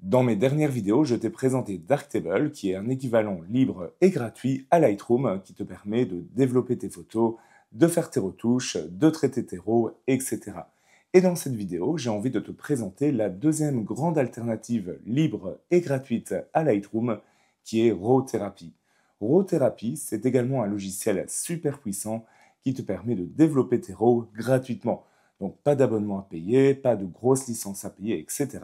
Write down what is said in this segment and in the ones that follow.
Dans mes dernières vidéos, je t'ai présenté Darktable, qui est un équivalent libre et gratuit à Lightroom qui te permet de développer tes photos, de faire tes retouches, de traiter tes RAW, etc. Et dans cette vidéo, j'ai envie de te présenter la deuxième grande alternative libre et gratuite à Lightroom, qui est RAW Therapy. RAW Therapy, c'est également un logiciel super puissant qui te permet de développer tes RAW gratuitement. Donc pas d'abonnement à payer, pas de grosses licences à payer, etc.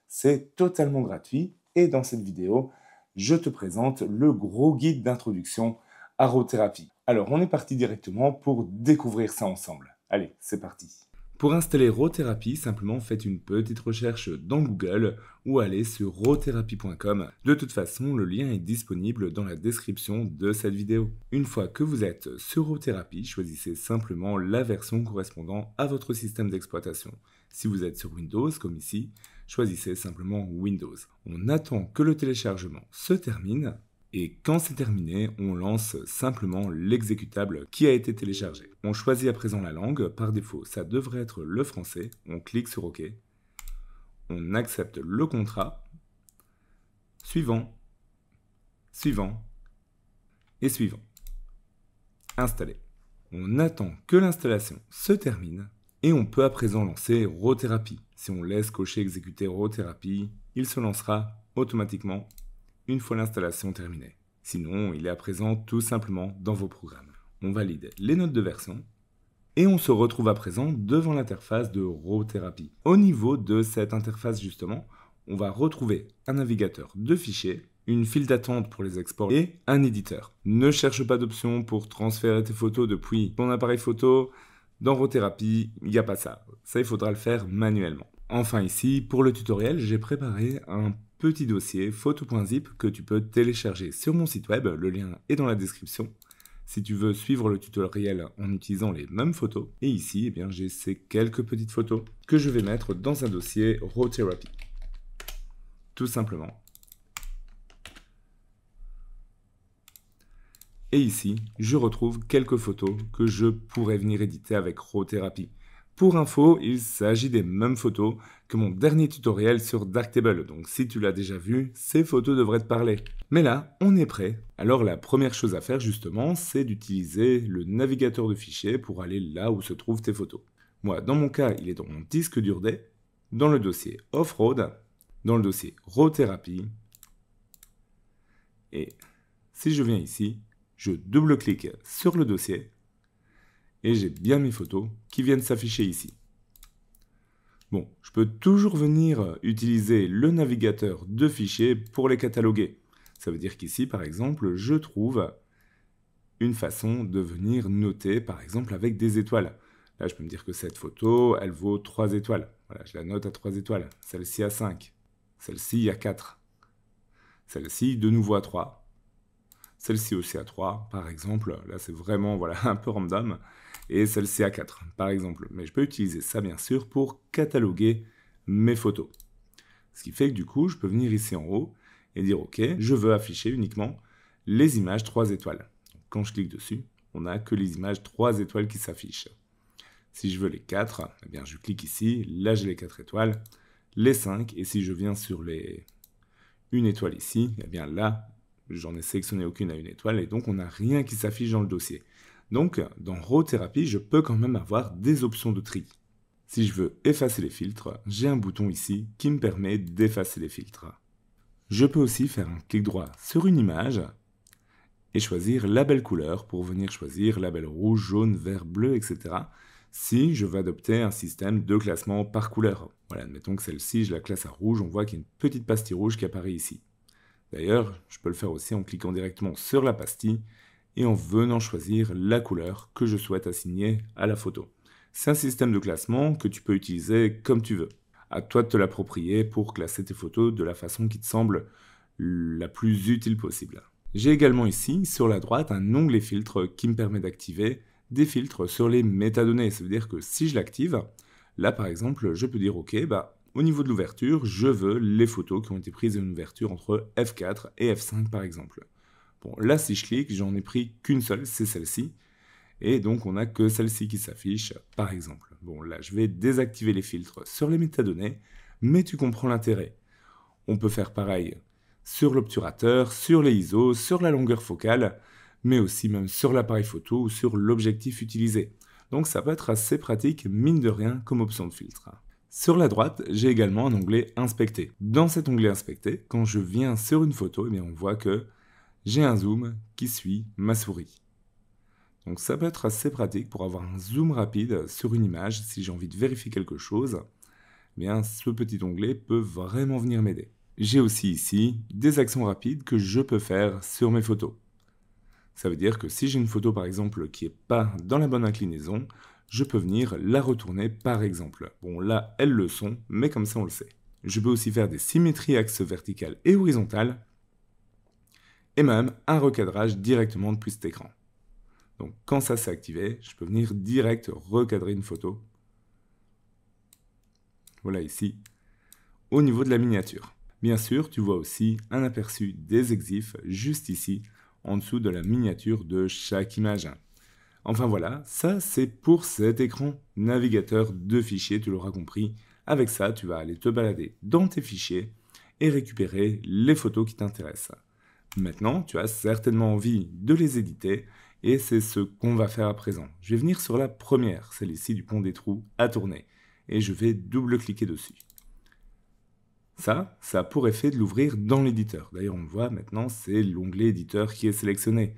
C'est totalement gratuit et dans cette vidéo, je te présente le gros guide d'introduction à RAW Therapy. Alors on est parti directement pour découvrir ça ensemble. Allez, c'est parti. Pour installer RAW Therapy, simplement faites une petite recherche dans Google ou allez sur rawtherapy.com. De toute façon, le lien est disponible dans la description de cette vidéo. Une fois que vous êtes sur RAW Therapy, choisissez simplement la version correspondant à votre système d'exploitation. Si vous êtes sur Windows, comme ici, choisissez simplement Windows. On attend que le téléchargement se termine. Et quand c'est terminé, on lance simplement l'exécutable qui a été téléchargé. On choisit à présent la langue, par défaut ça devrait être le français, on clique sur OK, on accepte le contrat, suivant, suivant et suivant. Installer. On attend que l'installation se termine et on peut à présent lancer RAW Therapy. Si on laisse cocher exécuter RAW Therapy, il se lancera automatiquement une fois l'installation terminée. Sinon, il est à présent tout simplement dans vos programmes. On valide les notes de version et on se retrouve à présent devant l'interface de RAW Therapy. Au niveau de cette interface justement, on va retrouver un navigateur de fichiers, une file d'attente pour les exports et un éditeur. Ne cherche pas d'option pour transférer tes photos depuis ton appareil photo. Dans RAW Therapy, il n'y a pas ça. Ça, il faudra le faire manuellement. Enfin ici, pour le tutoriel, j'ai préparé un petit dossier photo.zip que tu peux télécharger sur mon site web, le lien est dans la description. Si tu veux suivre le tutoriel en utilisant les mêmes photos, et ici, j'ai ces quelques petites photos que je vais mettre dans un dossier RAW Therapy. Tout simplement. Et ici, je retrouve quelques photos que je pourrais venir éditer avec RAW Therapy. Pour info, il s'agit des mêmes photos que mon dernier tutoriel sur Darktable, donc si tu l'as déjà vu, ces photos devraient te parler. Mais là, on est prêt. Alors la première chose à faire justement, c'est d'utiliser le navigateur de fichiers pour aller là où se trouvent tes photos. Moi, dans mon cas, il est dans mon disque dur D, dans le dossier Off-Road, dans le dossier RAW Therapy, et si je viens ici, je double-clique sur le dossier, et j'ai bien mes photos qui viennent s'afficher ici. Bon, je peux toujours venir utiliser le navigateur de fichiers pour les cataloguer. Ça veut dire qu'ici, par exemple, je trouve une façon de venir noter, par exemple, avec des étoiles. Là, je peux me dire que cette photo, elle vaut 3 étoiles. Voilà, je la note à 3 étoiles. Celle-ci à 5. Celle-ci à 4. Celle-ci, de nouveau à 3. Celle-ci aussi à 3, par exemple. Là, c'est vraiment un peu random. Et celle-ci à 4, par exemple. Mais je peux utiliser ça, bien sûr, pour cataloguer mes photos. Ce qui fait que, du coup, je peux venir ici en haut et dire « Ok, je veux afficher uniquement les images 3 étoiles. » Quand je clique dessus, on n'a que les images 3 étoiles qui s'affichent. Si je veux les 4, je clique ici. Là, j'ai les 4 étoiles, les 5. Et si je viens sur les 1 étoile ici, là, j'en ai sélectionné aucune à 1 étoile. Et donc, on n'a rien qui s'affiche dans le dossier. Donc, dans RAW Therapy, je peux quand même avoir des options de tri. Si je veux effacer les filtres, j'ai un bouton ici qui me permet d'effacer les filtres. Je peux aussi faire un clic droit sur une image et choisir label couleur pour venir choisir label rouge, jaune, vert, bleu, etc. Si je veux adopter un système de classement par couleur. Voilà, admettons que celle-ci, je la classe à rouge, on voit qu'il y a une petite pastille rouge qui apparaît ici. D'ailleurs, je peux le faire aussi en cliquant directement sur la pastille et en venant choisir la couleur que je souhaite assigner à la photo. C'est un système de classement que tu peux utiliser comme tu veux. À toi de te l'approprier pour classer tes photos de la façon qui te semble la plus utile possible. J'ai également ici, sur la droite, un onglet filtre qui me permet d'activer des filtres sur les métadonnées. Ça veut dire que si je l'active, là par exemple, je peux dire OK, au niveau de l'ouverture, je veux les photos qui ont été prises à une ouverture entre F4 et F5 par exemple. Bon, là, si je clique, j'en ai pris qu'une seule, c'est celle-ci. Et donc, on n'a que celle-ci qui s'affiche, par exemple. Bon, là, je vais désactiver les filtres sur les métadonnées, mais tu comprends l'intérêt. On peut faire pareil sur l'obturateur, sur les ISO, sur la longueur focale, mais aussi même sur l'appareil photo ou sur l'objectif utilisé. Donc ça peut être assez pratique, mine de rien, comme option de filtre. Sur la droite, j'ai également un onglet Inspecter. Dans cet onglet Inspecter, quand je viens sur une photo, on voit que j'ai un zoom qui suit ma souris. Donc ça peut être assez pratique pour avoir un zoom rapide sur une image si j'ai envie de vérifier quelque chose. Ce petit onglet peut vraiment venir m'aider. J'ai aussi ici des actions rapides que je peux faire sur mes photos. Ça veut dire que si j'ai une photo par exemple qui n'est pas dans la bonne inclinaison, je peux venir la retourner par exemple. Bon là, elles le sont, mais comme ça on le sait. Je peux aussi faire des symétries axes verticales et horizontales, et même un recadrage directement depuis cet écran. Donc quand ça s'est activé, je peux venir direct recadrer une photo. Voilà ici, au niveau de la miniature. Bien sûr, tu vois aussi un aperçu des exifs juste ici, en dessous de la miniature de chaque image. Enfin voilà, ça c'est pour cet écran navigateur de fichiers, tu l'auras compris. Avec ça, tu vas aller te balader dans tes fichiers et récupérer les photos qui t'intéressent. Maintenant, tu as certainement envie de les éditer et c'est ce qu'on va faire à présent. Je vais venir sur la première, celle ici du pont des trous à tourner, et je vais double-cliquer dessus. Ça a pour effet de l'ouvrir dans l'éditeur. D'ailleurs, on le voit maintenant, c'est l'onglet éditeur qui est sélectionné.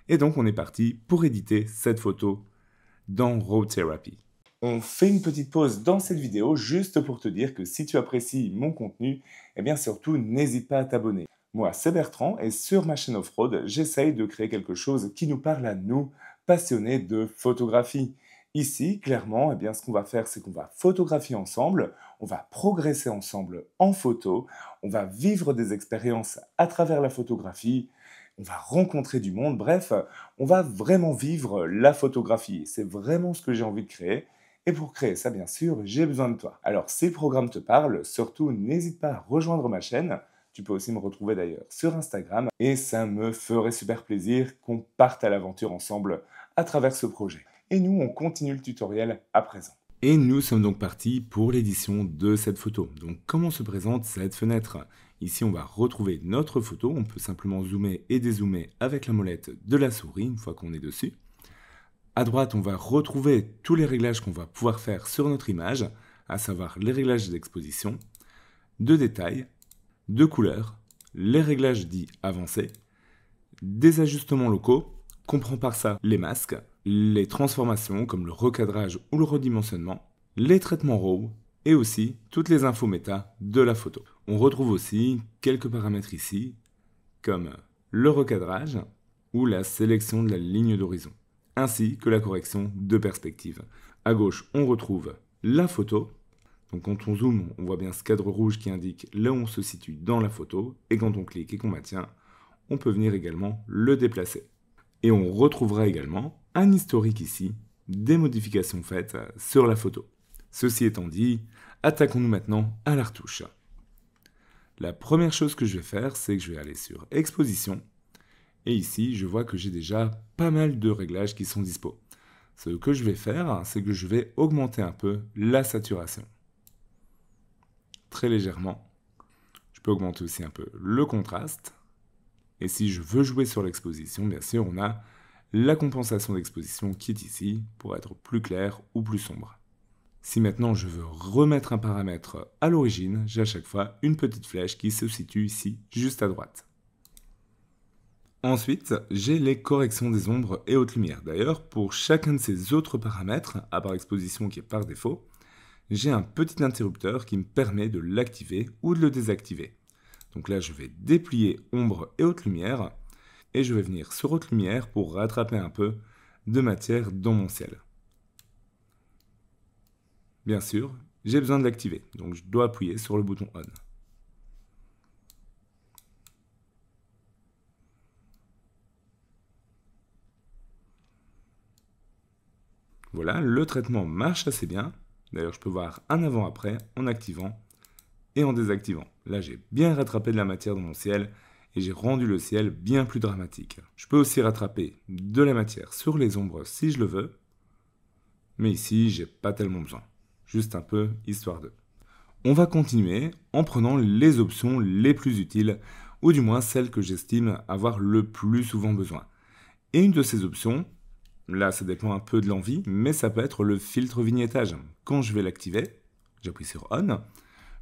Et donc, on est parti pour éditer cette photo dans Raw Therapy. On fait une petite pause dans cette vidéo juste pour te dire que si tu apprécies mon contenu, surtout n'hésite pas à t'abonner. Moi, c'est Bertrand et sur ma chaîne Offroad, j'essaye de créer quelque chose qui nous parle à nous, passionnés de photographie. Ici, clairement, ce qu'on va faire, c'est qu'on va photographier ensemble, on va progresser ensemble en photo, on va vivre des expériences à travers la photographie, on va rencontrer du monde, bref, on va vraiment vivre la photographie. C'est vraiment ce que j'ai envie de créer. Et pour créer ça, bien sûr, j'ai besoin de toi. Alors, si le programme te parle, surtout, n'hésite pas à rejoindre ma chaîne. Tu peux aussi me retrouver d'ailleurs sur Instagram. Et ça me ferait super plaisir qu'on parte à l'aventure ensemble à travers ce projet. Et nous, on continue le tutoriel à présent. Et nous sommes donc partis pour l'édition de cette photo. Donc, comment se présente cette fenêtre ? Ici, on va retrouver notre photo. On peut simplement zoomer et dézoomer avec la molette de la souris une fois qu'on est dessus. À droite, on va retrouver tous les réglages qu'on va pouvoir faire sur notre image, à savoir les réglages d'exposition, de détail, de couleur, les réglages dits avancés, des ajustements locaux, comprend par ça les masques, les transformations comme le recadrage ou le redimensionnement, les traitements RAW et aussi toutes les infos méta de la photo. On retrouve aussi quelques paramètres ici, comme le recadrage ou la sélection de la ligne d'horizon, ainsi que la correction de perspective. À gauche, on retrouve la photo. Donc quand on zoome, on voit bien ce cadre rouge qui indique là où on se situe dans la photo. Et quand on clique et qu'on maintient, on peut venir également le déplacer. Et on retrouvera également un historique ici des modifications faites sur la photo. Ceci étant dit, attaquons-nous maintenant à la retouche. La première chose que je vais faire, c'est que je vais aller sur Exposition. Et ici, je vois que j'ai déjà pas mal de réglages qui sont dispo. Ce que je vais faire, c'est que je vais augmenter un peu la saturation. Très légèrement. Je peux augmenter aussi un peu le contraste. Et si je veux jouer sur l'exposition, bien sûr, on a la compensation d'exposition qui est ici pour être plus clair ou plus sombre. Si maintenant je veux remettre un paramètre à l'origine, j'ai à chaque fois une petite flèche qui se situe ici, juste à droite. Ensuite, j'ai les corrections des ombres et haute lumière. D'ailleurs, pour chacun de ces autres paramètres, à part exposition qui est par défaut, j'ai un petit interrupteur qui me permet de l'activer ou de le désactiver. Donc là, je vais déplier ombre et haute lumière, et je vais venir sur haute lumière pour rattraper un peu de matière dans mon ciel. Bien sûr, j'ai besoin de l'activer, donc je dois appuyer sur le bouton On. Voilà, le traitement marche assez bien. D'ailleurs, je peux voir un avant-après en activant et en désactivant. Là, j'ai bien rattrapé de la matière dans mon ciel et j'ai rendu le ciel bien plus dramatique. Je peux aussi rattraper de la matière sur les ombres si je le veux, mais ici, j'ai pas tellement besoin. Juste un peu, histoire de. On va continuer en prenant les options les plus utiles, ou du moins celles que j'estime avoir le plus souvent besoin. Et une de ces options, là ça dépend un peu de l'envie, mais ça peut être le filtre vignettage. Quand je vais l'activer, j'appuie sur On,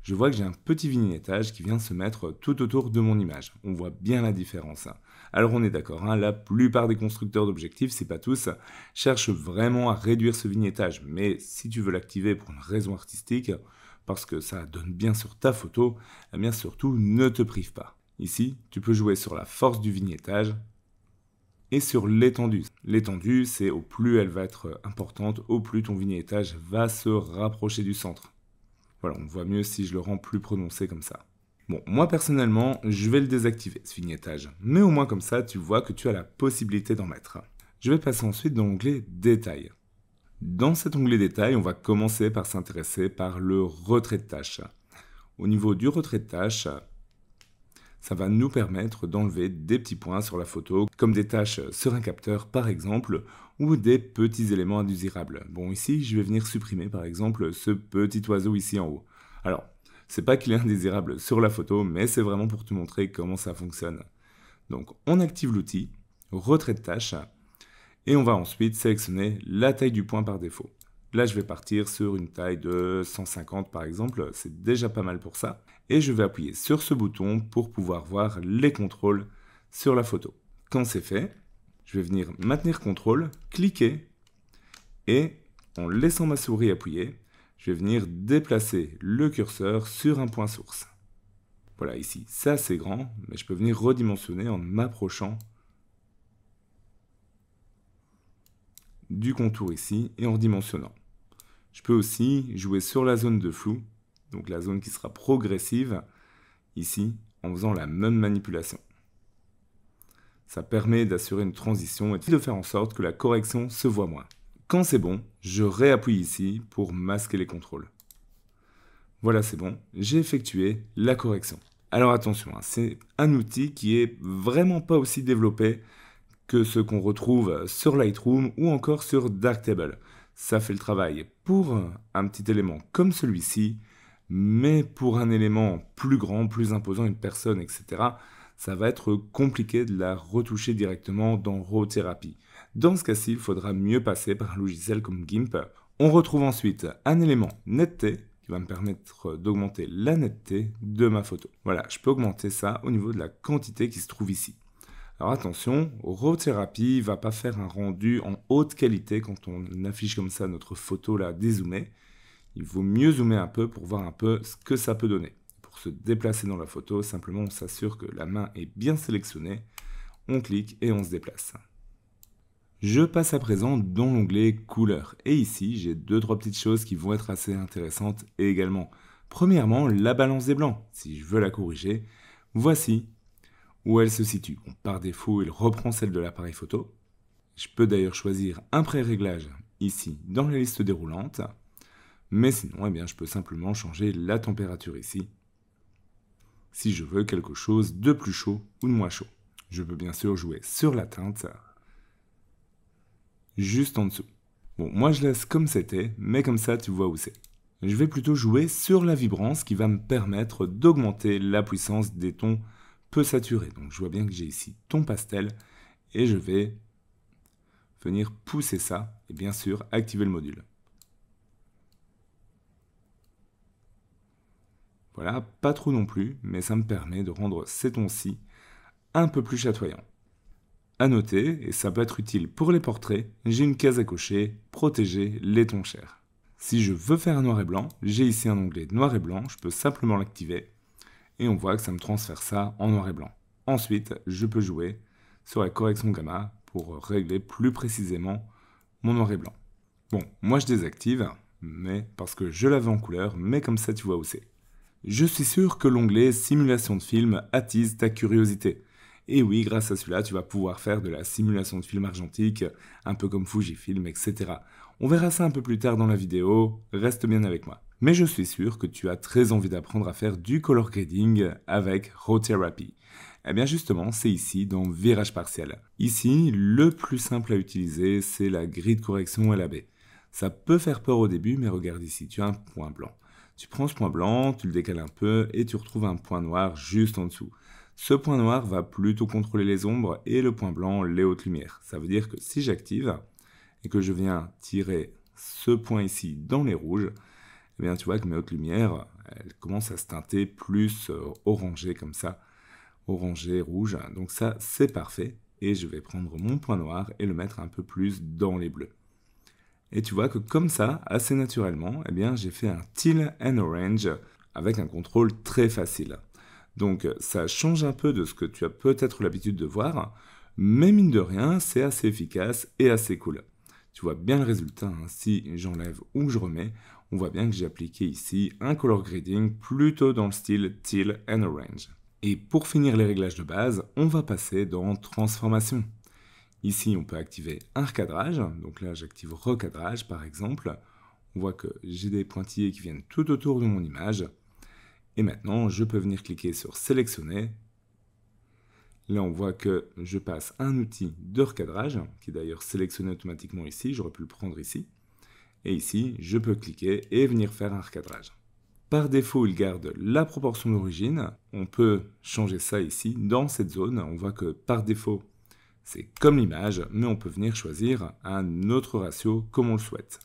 je vois que j'ai un petit vignettage qui vient se mettre tout autour de mon image. On voit bien la différence. Alors on est d'accord, la plupart des constructeurs d'objectifs, si pas tous, cherchent vraiment à réduire ce vignettage. Mais si tu veux l'activer pour une raison artistique, parce que ça donne bien sur ta photo, eh bien surtout ne te prive pas. Ici, tu peux jouer sur la force du vignettage et sur l'étendue. L'étendue, c'est au plus elle va être importante, au plus ton vignettage va se rapprocher du centre. Voilà, on voit mieux si je le rends plus prononcé comme ça. Bon, moi personnellement, je vais le désactiver, ce vignettage. Mais au moins comme ça, tu vois que tu as la possibilité d'en mettre. Je vais passer ensuite dans l'onglet Détails. Dans cet onglet Détails, on va commencer par s'intéresser par le retrait de tâches. Au niveau du retrait de tâches, ça va nous permettre d'enlever des petits points sur la photo, comme des taches sur un capteur par exemple, ou des petits éléments indésirables. Bon, ici, je vais venir supprimer par exemple ce petit oiseau ici en haut. Alors, c'est pas qu'il est indésirable sur la photo, mais c'est vraiment pour te montrer comment ça fonctionne. Donc, on active l'outil, retrait de tâches, et on va ensuite sélectionner la taille du point par défaut. Là, je vais partir sur une taille de 150 par exemple, c'est déjà pas mal pour ça. Et je vais appuyer sur ce bouton pour pouvoir voir les contrôles sur la photo. Quand c'est fait, je vais venir maintenir contrôle, cliquer, et en laissant ma souris appuyée, je vais venir déplacer le curseur sur un point source. Voilà, ici, c'est assez grand, mais je peux venir redimensionner en m'approchant du contour ici et en redimensionnant. Je peux aussi jouer sur la zone de flou, donc la zone qui sera progressive, ici, en faisant la même manipulation. Ça permet d'assurer une transition et de faire en sorte que la correction se voit moins. Quand c'est bon, je réappuie ici pour masquer les contrôles. Voilà, c'est bon, j'ai effectué la correction. Alors attention, c'est un outil qui est vraiment pas aussi développé que ce qu'on retrouve sur Lightroom ou encore sur Darktable. Ça fait le travail pour un petit élément comme celui-ci, mais pour un élément plus grand, plus imposant, une personne, etc., ça va être compliqué de la retoucher directement dans RAW Therapy. Dans ce cas-ci, il faudra mieux passer par un logiciel comme GIMP. On retrouve ensuite un élément netteté qui va me permettre d'augmenter la netteté de ma photo. Voilà, je peux augmenter ça au niveau de la quantité qui se trouve ici. Alors attention, RAW Therapy ne va pas faire un rendu en haute qualité quand on affiche comme ça notre photo là dézoomée. Il vaut mieux zoomer un peu pour voir un peu ce que ça peut donner. Pour se déplacer dans la photo, simplement on s'assure que la main est bien sélectionnée, on clique et on se déplace. Je passe à présent dans l'onglet couleurs. Et ici, j'ai 2-3 petites choses qui vont être assez intéressantes également. Premièrement, la balance des blancs. Si je veux la corriger, voici où elle se situe. Bon, par défaut, il reprend celle de l'appareil photo. Je peux d'ailleurs choisir un pré-réglage ici dans la liste déroulante. Mais sinon, eh bien, je peux simplement changer la température ici si je veux quelque chose de plus chaud ou de moins chaud. Je peux bien sûr jouer sur la teinte juste en dessous. Bon, moi je laisse comme c'était, mais comme ça tu vois où c'est. Je vais plutôt jouer sur la vibrance qui va me permettre d'augmenter la puissance des tons peu saturés. Donc je vois bien que j'ai ici ton pastel et je vais venir pousser ça et bien sûr activer le module. Voilà, pas trop non plus, mais ça me permet de rendre ces tons-ci un peu plus chatoyants. A noter, et ça peut être utile pour les portraits, j'ai une case à cocher, protéger les tons chers. Si je veux faire un noir et blanc, j'ai ici un onglet noir et blanc, je peux simplement l'activer, et on voit que ça me transfère ça en noir et blanc. Ensuite, je peux jouer sur la correction gamma pour régler plus précisément mon noir et blanc. Bon, moi je désactive, mais parce que je l'avais en couleur, mais comme ça tu vois où c'est. Je suis sûr que l'onglet simulation de film attise ta curiosité. Et oui, grâce à celui-là, tu vas pouvoir faire de la simulation de film argentique, un peu comme Fujifilm, etc. On verra ça un peu plus tard dans la vidéo, reste bien avec moi. Mais je suis sûr que tu as très envie d'apprendre à faire du color grading avec RAW Therapy. Eh bien justement, c'est ici dans Virage partiel. Ici, le plus simple à utiliser, c'est la grille de correction LAB. Ça peut faire peur au début, mais regarde ici, tu as un point blanc. Tu prends ce point blanc, tu le décales un peu et tu retrouves un point noir juste en dessous. Ce point noir va plutôt contrôler les ombres et le point blanc les hautes lumières. Ça veut dire que si j'active et que je viens tirer ce point ici dans les rouges, eh bien tu vois que mes hautes lumières, elles commencent à se teinter plus orangé comme ça, orangé, rouge. Donc ça, c'est parfait. Et je vais prendre mon point noir et le mettre un peu plus dans les bleus. Et tu vois que comme ça, assez naturellement, eh bien, j'ai fait un teal and orange avec un contrôle très facile. Donc ça change un peu de ce que tu as peut-être l'habitude de voir, mais mine de rien, c'est assez efficace et assez cool. Tu vois bien le résultat, hein. Si j'enlève ou que je remets, on voit bien que j'ai appliqué ici un color grading plutôt dans le style teal and orange. Et pour finir les réglages de base, on va passer dans transformation. Ici, on peut activer un recadrage. Donc là, j'active recadrage, par exemple. On voit que j'ai des pointillés qui viennent tout autour de mon image. Et maintenant, je peux venir cliquer sur sélectionner. Là, on voit que je passe un outil de recadrage, qui est d'ailleurs sélectionné automatiquement ici. J'aurais pu le prendre ici. Et ici, je peux cliquer et venir faire un recadrage. Par défaut, il garde la proportion d'origine. On peut changer ça ici, dans cette zone. On voit que par défaut, c'est comme l'image, mais on peut venir choisir un autre ratio comme on le souhaite.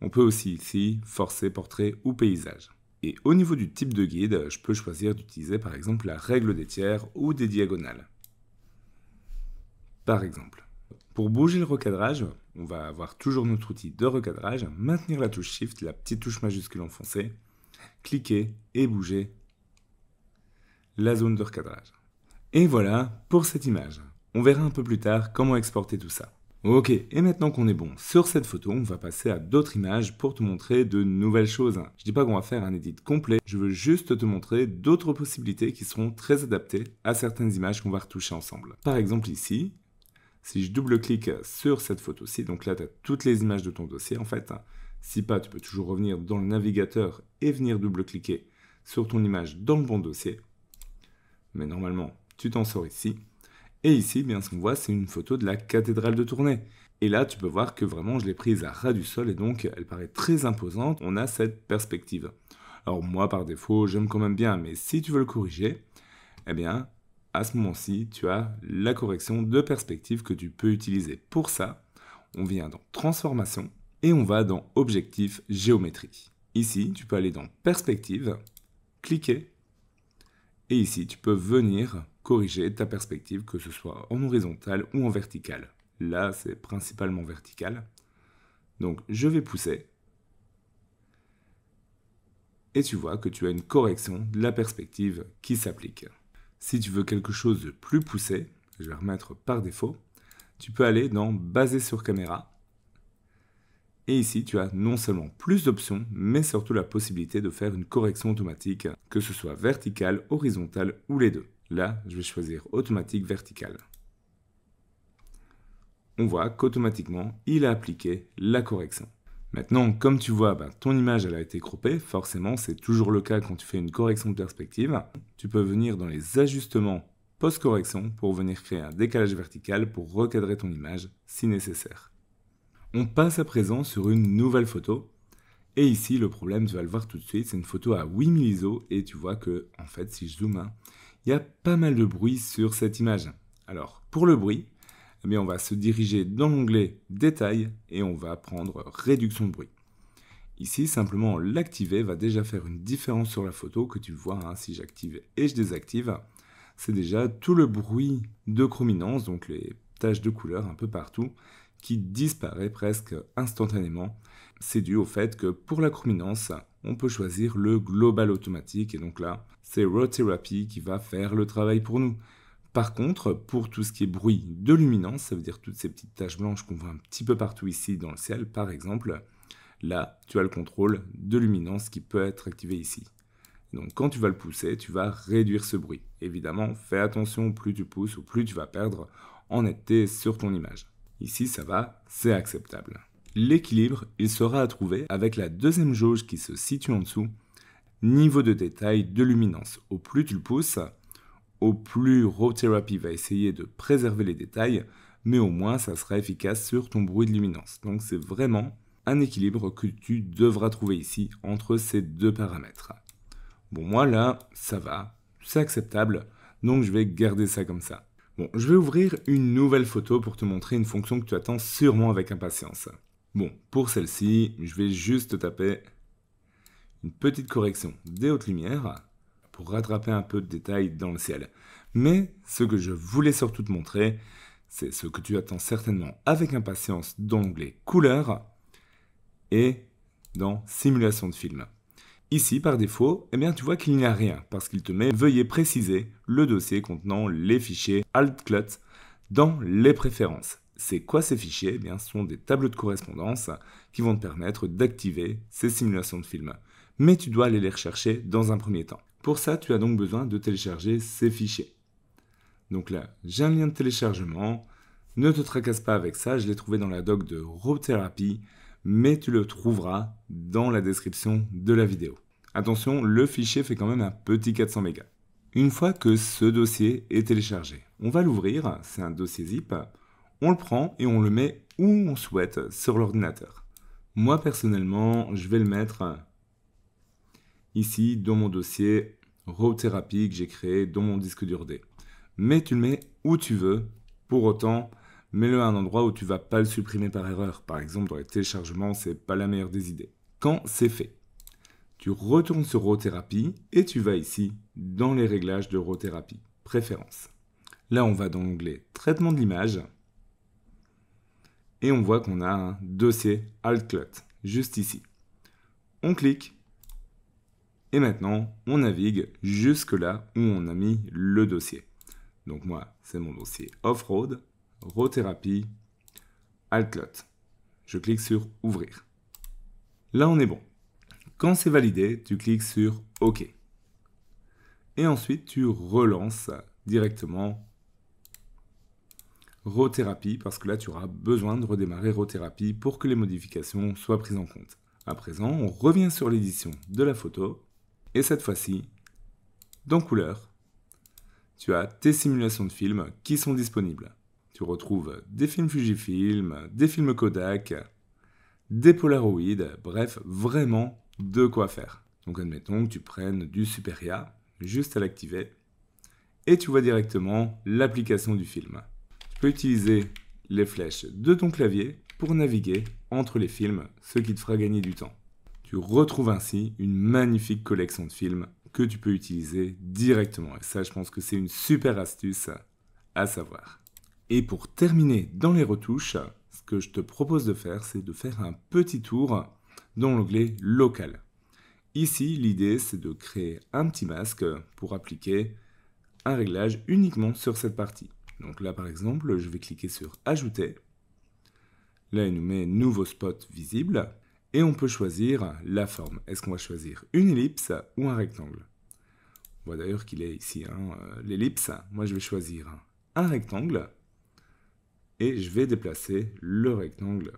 On peut aussi ici forcer portrait ou paysage. Et au niveau du type de guide, je peux choisir d'utiliser par exemple la règle des tiers ou des diagonales. Par exemple. Pour bouger le recadrage, on va avoir toujours notre outil de recadrage, maintenir la touche Shift, la petite touche majuscule enfoncée, cliquer et bouger la zone de recadrage. Et voilà pour cette image. On verra un peu plus tard comment exporter tout ça. Ok, et maintenant qu'on est bon sur cette photo, on va passer à d'autres images pour te montrer de nouvelles choses. Je dis pas qu'on va faire un edit complet, je veux juste te montrer d'autres possibilités qui seront très adaptées à certaines images qu'on va retoucher ensemble. Par exemple ici, si je double-clique sur cette photo-ci, donc là tu as toutes les images de ton dossier en fait. Si pas, tu peux toujours revenir dans le navigateur et venir double-cliquer sur ton image dans le bon dossier. Mais normalement, tu t'en sors ici. Et ici, bien ce qu'on voit, c'est une photo de la cathédrale de Tournai. Et là, tu peux voir que vraiment, je l'ai prise à ras du sol et donc elle paraît très imposante. On a cette perspective. Alors moi, par défaut, j'aime quand même bien, mais si tu veux le corriger, eh bien, à ce moment-ci, tu as la correction de perspective que tu peux utiliser. Pour ça, on vient dans Transformation et on va dans Objectif Géométrie. Ici, tu peux aller dans Perspective, cliquer. Et ici, tu peux venir corriger ta perspective, que ce soit en horizontal ou en vertical. Là, c'est principalement vertical. Donc, je vais pousser. Et tu vois que tu as une correction de la perspective qui s'applique. Si tu veux quelque chose de plus poussé, je vais remettre par défaut, tu peux aller dans Baser sur caméra. Et ici, tu as non seulement plus d'options, mais surtout la possibilité de faire une correction automatique, que ce soit verticale, horizontale ou les deux. Là, je vais choisir automatique verticale. On voit qu'automatiquement, il a appliqué la correction. Maintenant, comme tu vois, ton image elle a été croppée, forcément c'est toujours le cas quand tu fais une correction de perspective. Tu peux venir dans les ajustements post-correction pour venir créer un décalage vertical pour recadrer ton image si nécessaire. On passe à présent sur une nouvelle photo. Et ici, le problème, tu vas le voir tout de suite, c'est une photo à 8000 ISO et tu vois que, en fait, si je zoome, il y a pas mal de bruit sur cette image. Alors, pour le bruit, eh bien, on va se diriger dans l'onglet Détail et on va prendre Réduction de bruit. Ici, simplement l'activer va déjà faire une différence sur la photo que tu vois. Si j'active et je désactive, c'est déjà tout le bruit de chrominance, donc les taches de couleur un peu partout, qui disparaît presque instantanément. C'est dû au fait que pour la chrominance, on peut choisir le global automatique et donc là, c'est Raw Therapy qui va faire le travail pour nous. Par contre, pour tout ce qui est bruit de luminance, ça veut dire toutes ces petites taches blanches qu'on voit un petit peu partout ici dans le ciel, par exemple, là, tu as le contrôle de luminance qui peut être activé ici. Donc quand tu vas le pousser, tu vas réduire ce bruit. Évidemment, fais attention, plus tu pousses ou plus tu vas perdre en netteté sur ton image. Ici, ça va, c'est acceptable. L'équilibre, il sera à trouver avec la deuxième jauge qui se situe en dessous, niveau de détail de luminance. Au plus tu le pousses, au plus Raw Therapy va essayer de préserver les détails, mais au moins ça sera efficace sur ton bruit de luminance. Donc c'est vraiment un équilibre que tu devras trouver ici entre ces deux paramètres. Bon, moi là, ça va, c'est acceptable, donc je vais garder ça comme ça. Bon, je vais ouvrir une nouvelle photo pour te montrer une fonction que tu attends sûrement avec impatience. Bon, pour celle-ci, je vais juste taper une petite correction des hautes lumières pour rattraper un peu de détails dans le ciel. Mais ce que je voulais surtout te montrer, c'est ce que tu attends certainement avec impatience dans l'onglet couleurs et dans simulation de film. Ici, par défaut, eh bien, tu vois qu'il n'y a rien parce qu'il te met « Veuillez préciser le dossier contenant les fichiers Alt-CLUT dans les préférences ». C'est quoi ces fichiers? Eh bien, ce sont des tableaux de correspondance qui vont te permettre d'activer ces simulations de film. Mais tu dois aller les rechercher dans un premier temps. Pour ça, tu as donc besoin de télécharger ces fichiers. Donc là, j'ai un lien de téléchargement. Ne te tracasse pas avec ça, je l'ai trouvé dans la doc de Raw Therapy, mais tu le trouveras dans la description de la vidéo. Attention, le fichier fait quand même un petit 400 mégas. Une fois que ce dossier est téléchargé, on va l'ouvrir, c'est un dossier zip, on le prend et on le met où on souhaite sur l'ordinateur. Moi personnellement, je vais le mettre ici dans mon dossier Raw Therapy que j'ai créé dans mon disque dur D. Mais tu le mets où tu veux, pour autant, mets-le à un endroit où tu ne vas pas le supprimer par erreur. Par exemple, dans les téléchargements, c'est pas la meilleure des idées. Quand c'est fait, tu retournes sur Raw Therapy et tu vas ici dans les réglages de Raw Therapy, préférences. Là, on va dans l'onglet traitement de l'image et on voit qu'on a un dossier Alt-CLUT juste ici. On clique et maintenant, on navigue jusque là où on a mis le dossier. Donc moi, c'est mon dossier Off-Road, Raw Therapy, Alt-CLUT. Je clique sur Ouvrir. Là, on est bon. Quand c'est validé, tu cliques sur OK. Et ensuite, tu relances directement Raw Therapy parce que là, tu auras besoin de redémarrer Raw Therapy pour que les modifications soient prises en compte. À présent, on revient sur l'édition de la photo et cette fois-ci, dans Couleurs, tu as tes simulations de films qui sont disponibles. Tu retrouves des films Fujifilm, des films Kodak, des Polaroid, bref, vraiment de quoi faire. Donc admettons que tu prennes du Superia, juste à l'activer, et tu vois directement l'application du film. Tu peux utiliser les flèches de ton clavier pour naviguer entre les films, ce qui te fera gagner du temps. Tu retrouves ainsi une magnifique collection de films que tu peux utiliser directement. Et ça, je pense que c'est une super astuce à savoir. Et pour terminer dans les retouches, ce que je te propose de faire, c'est de faire un petit tour dans l'onglet Local. Ici, l'idée, c'est de créer un petit masque pour appliquer un réglage uniquement sur cette partie. Donc là, par exemple, je vais cliquer sur Ajouter. Là, il nous met Nouveau spot visible. Et on peut choisir la forme. Est-ce qu'on va choisir une ellipse ou un rectangle? On voit d'ailleurs qu'il est ici, l'ellipse. Moi, je vais choisir un rectangle. Et je vais déplacer le rectangle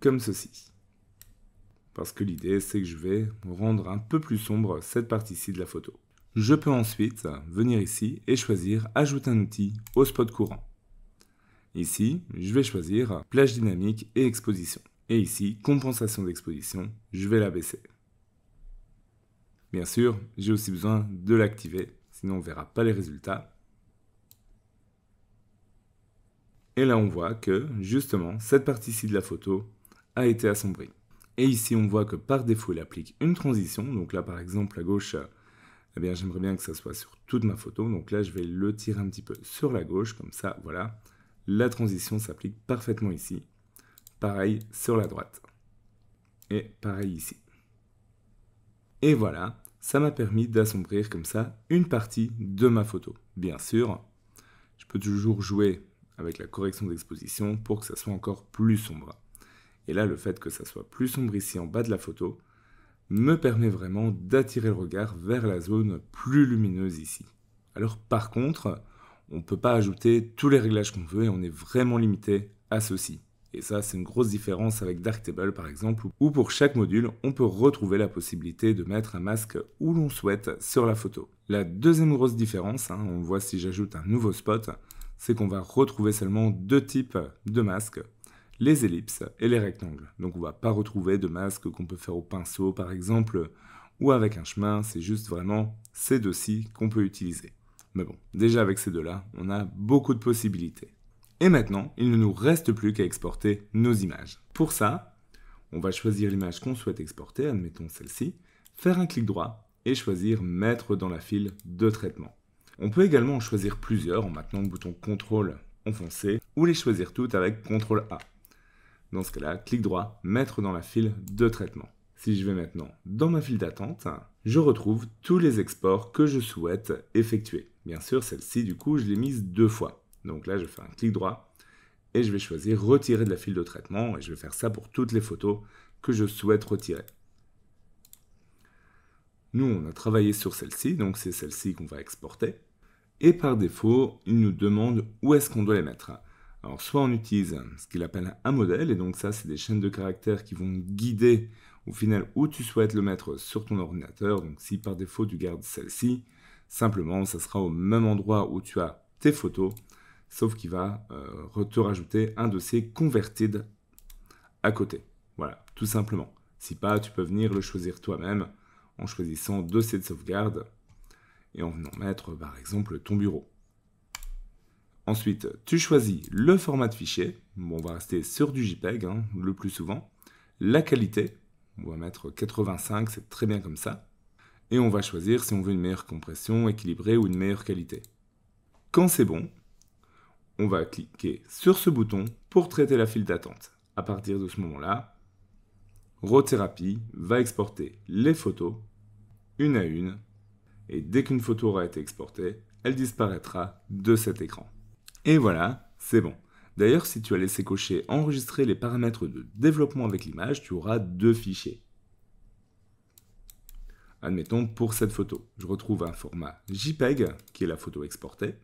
comme ceci. Parce que l'idée, c'est que je vais rendre un peu plus sombre cette partie-ci de la photo. Je peux ensuite venir ici et choisir « Ajouter un outil au spot courant ». Ici, je vais choisir plage dynamique et exposition. Et ici, compensation d'exposition, je vais la baisser. Bien sûr, j'ai aussi besoin de l'activer, sinon on ne verra pas les résultats. Et là, on voit que, justement, cette partie-ci de la photo a été assombrie. Et ici, on voit que par défaut, il applique une transition. Donc là, par exemple, à gauche, eh bien, j'aimerais bien que ça soit sur toute ma photo. Donc là, je vais le tirer un petit peu sur la gauche, comme ça, voilà. La transition s'applique parfaitement ici. Pareil sur la droite. Et pareil ici. Et voilà, ça m'a permis d'assombrir comme ça une partie de ma photo. Bien sûr, je peux toujours jouer avec la correction d'exposition pour que ça soit encore plus sombre. Et là, le fait que ça soit plus sombre ici en bas de la photo me permet vraiment d'attirer le regard vers la zone plus lumineuse ici. Alors par contre, on ne peut pas ajouter tous les réglages qu'on veut et on est vraiment limité à ceci. Et ça, c'est une grosse différence avec Darktable par exemple, où pour chaque module, on peut retrouver la possibilité de mettre un masque où l'on souhaite sur la photo. La deuxième grosse différence, on voit si j'ajoute un nouveau spot, c'est qu'on va retrouver seulement deux types de masques. les ellipses et les rectangles. Donc on ne va pas retrouver de masques qu'on peut faire au pinceau par exemple, ou avec un chemin, c'est juste vraiment ces deux-ci qu'on peut utiliser. Mais bon, déjà avec ces deux-là, on a beaucoup de possibilités. Et maintenant, il ne nous reste plus qu'à exporter nos images. Pour ça, on va choisir l'image qu'on souhaite exporter, admettons celle-ci, faire un clic droit et choisir Mettre dans la file de traitement. On peut également en choisir plusieurs en maintenant le bouton CTRL enfoncé ou les choisir toutes avec CTRL A. Dans ce cas-là, clic droit, Mettre dans la file de traitement. Si je vais maintenant dans ma file d'attente, je retrouve tous les exports que je souhaite effectuer. Bien sûr, celle-ci, du coup, je l'ai mise 2 fois. Donc là, je fais un clic droit et je vais choisir Retirer de la file de traitement et je vais faire ça pour toutes les photos que je souhaite retirer. Nous, on a travaillé sur celle-ci, donc c'est celle-ci qu'on va exporter. Et par défaut, il nous demande où est-ce qu'on doit les mettre. Alors, soit on utilise ce qu'il appelle un modèle, et donc ça, c'est des chaînes de caractères qui vont guider au final où tu souhaites le mettre sur ton ordinateur. Donc, si par défaut tu gardes celle-ci, simplement, ça sera au même endroit où tu as tes photos, sauf qu'il va te rajouter un dossier converted à côté. Voilà, tout simplement. Si pas, tu peux venir le choisir toi-même en choisissant dossier de sauvegarde et en venant mettre par exemple ton bureau. Ensuite, tu choisis le format de fichier. Bon, on va rester sur du JPEG le plus souvent. La qualité, on va mettre 85, c'est très bien comme ça. Et on va choisir si on veut une meilleure compression, équilibrée ou une meilleure qualité. Quand c'est bon, on va cliquer sur ce bouton pour traiter la file d'attente. À partir de ce moment-là, RAW-Therapy va exporter les photos, une à une, et dès qu'une photo aura été exportée, elle disparaîtra de cet écran. Et voilà, c'est bon. D'ailleurs, si tu as laissé cocher enregistrer les paramètres de développement avec l'image, tu auras 2 fichiers. Admettons, pour cette photo, je retrouve un format JPEG, qui est la photo exportée.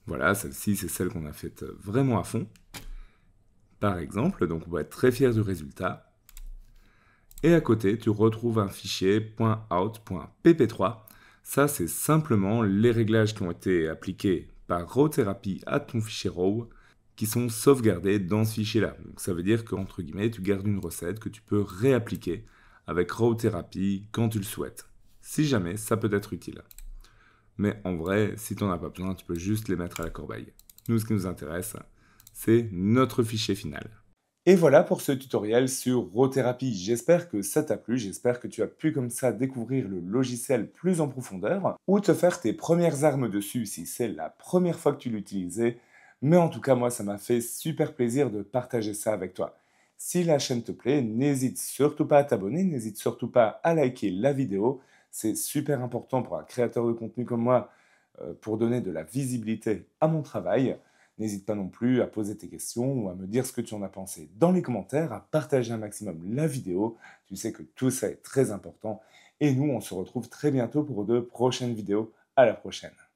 Voilà, celle-ci, c'est celle qu'on a faite vraiment à fond. Par exemple, donc on va être très fier du résultat. Et à côté, tu retrouves un fichier .out.pp3. Ça, c'est simplement les réglages qui ont été appliqués par RAW-Therapy à ton fichier RAW qui sont sauvegardés dans ce fichier-là. Donc ça veut dire qu'entre guillemets, tu gardes une recette que tu peux réappliquer avec RAW-Therapy quand tu le souhaites. Si jamais, ça peut être utile. Mais en vrai, si tu n'en as pas besoin, tu peux juste les mettre à la corbeille. Nous, ce qui nous intéresse, c'est notre fichier final. Et voilà pour ce tutoriel sur RAW-Therapy. J'espère que ça t'a plu, j'espère que tu as pu comme ça découvrir le logiciel plus en profondeur ou te faire tes premières armes dessus si c'est la première fois que tu l'utilisais. Mais en tout cas, moi, ça m'a fait super plaisir de partager ça avec toi. Si la chaîne te plaît, n'hésite surtout pas à t'abonner, n'hésite surtout pas à liker la vidéo. C'est super important pour un créateur de contenu comme moi pour donner de la visibilité à mon travail. N'hésite pas non plus à poser tes questions ou à me dire ce que tu en as pensé dans les commentaires, à partager un maximum la vidéo. Tu sais que tout ça est très important. Et nous, on se retrouve très bientôt pour de prochaines vidéos. À la prochaine.